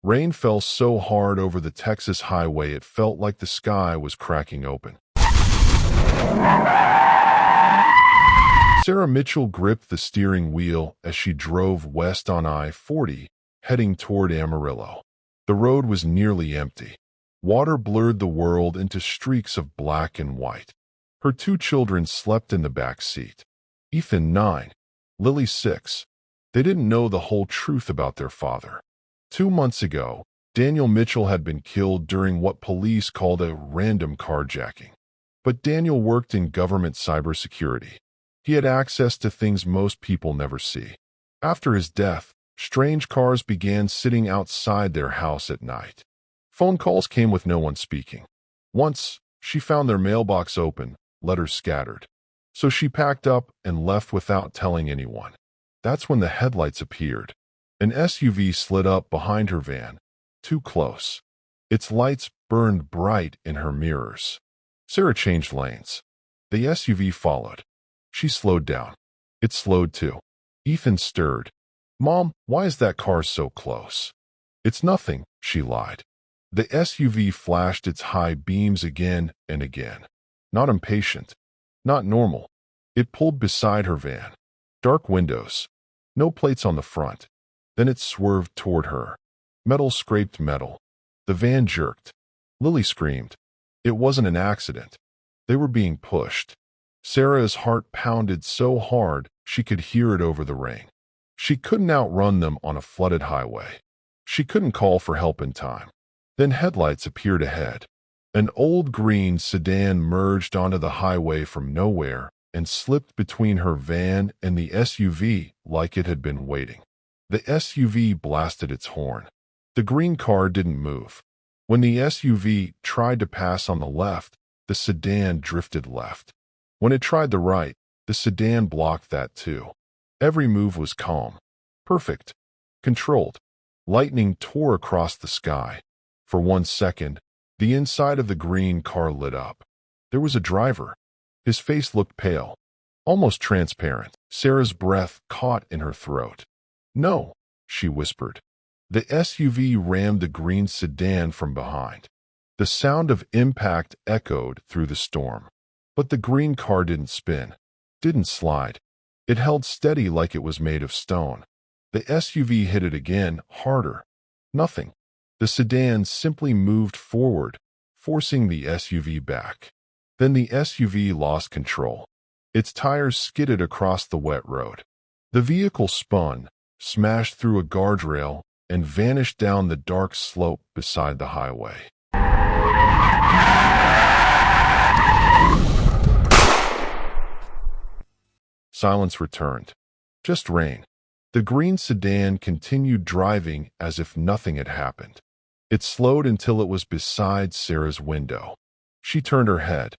Rain fell so hard over the Texas highway it felt like the sky was cracking open. Sarah Mitchell gripped the steering wheel as she drove west on I-40, heading toward Amarillo. The road was nearly empty. Water blurred the world into streaks of black and white. Her two children slept in the back seat. Ethan, 9, Lily, 6. They didn't know the whole truth about their father. 2 months ago, Daniel Mitchell had been killed during what police called a random carjacking. But Daniel worked in government cybersecurity. He had access to things most people never see. After his death, strange cars began sitting outside their house at night. Phone calls came with no one speaking. Once, she found their mailbox open, letters scattered. So she packed up and left without telling anyone. That's when the headlights appeared. An SUV slid up behind her van, too close. Its lights burned bright in her mirrors. Sarah changed lanes. The SUV followed. She slowed down. It slowed too. Ethan stirred. "Mom, why is that car so close?" "It's nothing," she lied. The SUV flashed its high beams again and again. Not impatient. Not normal. It pulled beside her van. Dark windows. No plates on the front. Then it swerved toward her. Metal scraped metal. The van jerked. Lily screamed. It wasn't an accident. They were being pushed. Sarah's heart pounded so hard she could hear it over the rain. She couldn't outrun them on a flooded highway. She couldn't call for help in time. Then headlights appeared ahead. An old green sedan merged onto the highway from nowhere and slipped between her van and the SUV like it had been waiting. The SUV blasted its horn. The green car didn't move. When the SUV tried to pass on the left, the sedan drifted left. When it tried the right, the sedan blocked that too. Every move was calm, perfect, controlled. Lightning tore across the sky. For 1 second, the inside of the green car lit up. There was a driver. His face looked pale, almost transparent. Sarah's breath caught in her throat. "No," she whispered. The SUV rammed the green sedan from behind. The sound of impact echoed through the storm. But the green car didn't spin, didn't slide. It held steady like it was made of stone. The SUV hit it again, harder. Nothing. The sedan simply moved forward, forcing the SUV back. Then the SUV lost control. Its tires skidded across the wet road. The vehicle spun, smashed through a guardrail, and vanished down the dark slope beside the highway. Silence returned. Just rain. The green sedan continued driving as if nothing had happened. It slowed until it was beside Sarah's window. She turned her head.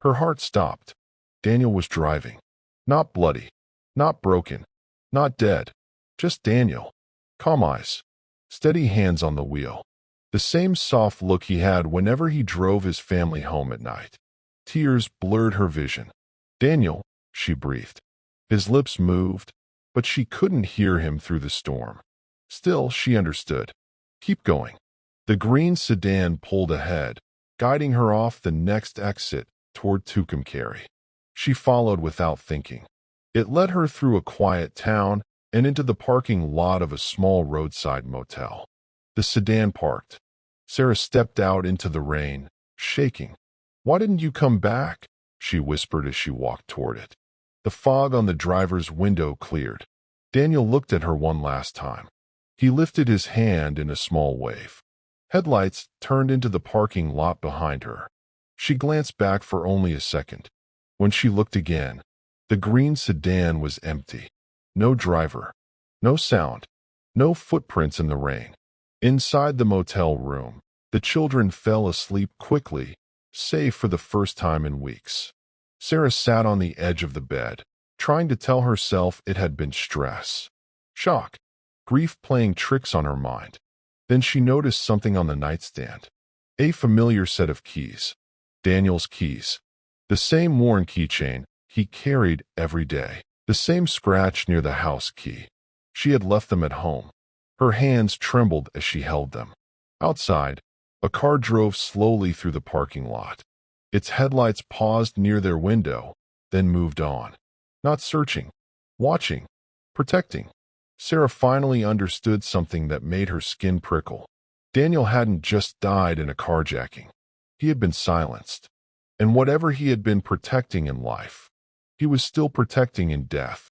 Her heart stopped. Daniel was driving. Not bloody. Not broken. Not dead. Just Daniel. Calm eyes. Steady hands on the wheel. The same soft look he had whenever he drove his family home at night. Tears blurred her vision. "Daniel," she breathed. His lips moved, but she couldn't hear him through the storm. Still, she understood. Keep going. The green sedan pulled ahead, guiding her off the next exit toward Tucumcari. She followed without thinking. It led her through a quiet town and into the parking lot of a small roadside motel. The sedan parked. Sarah stepped out into the rain, shaking. "Why didn't you come back?" she whispered as she walked toward it. The fog on the driver's window cleared. Daniel looked at her one last time. He lifted his hand in a small wave. Headlights turned into the parking lot behind her. She glanced back for only a second. When she looked again, the green sedan was empty. No driver. No sound. No footprints in the rain. Inside the motel room, the children fell asleep quickly, save for the first time in weeks. Sarah sat on the edge of the bed, trying to tell herself it had been stress, shock, grief playing tricks on her mind. Then she noticed something on the nightstand. A familiar set of keys. Daniel's keys. The same worn keychain he carried every day. The same scratch near the house key. She had left them at home. Her hands trembled as she held them. Outside, a car drove slowly through the parking lot. Its headlights paused near their window, then moved on. Not searching, watching, protecting. Sarah finally understood something that made her skin prickle. Daniel hadn't just died in a carjacking. He had been silenced. And whatever he had been protecting in life, he was still protecting in death.